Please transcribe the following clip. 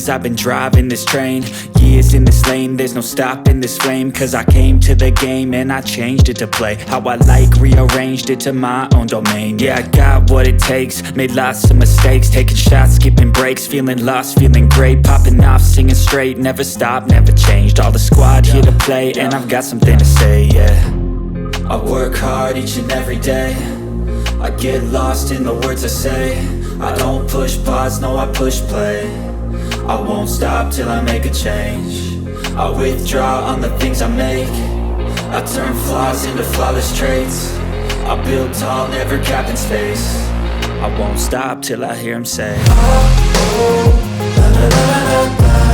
things. I've been driving this train, years in this lane. There's no stopping this flame, cause I came to the game and I changed it to play how I like, rearranged it to my own domain. Yeah, I got what it takes, made lots of mistakes, taking shots, skipping breaks, feeling lost, feeling great, popping off, singing straight, never stopped, never changed. All the squad here to play, and I've got something to say, yeah. I work hard each and every day, I get lost in the words I say. I don't push pause, no I push play. I won't stop till I make a change. I withdraw on the things I make. I turn flaws into flawless traits. I build tall, never capped in space. I won't stop till I hear him say, oh, oh, la, la, la, la, la.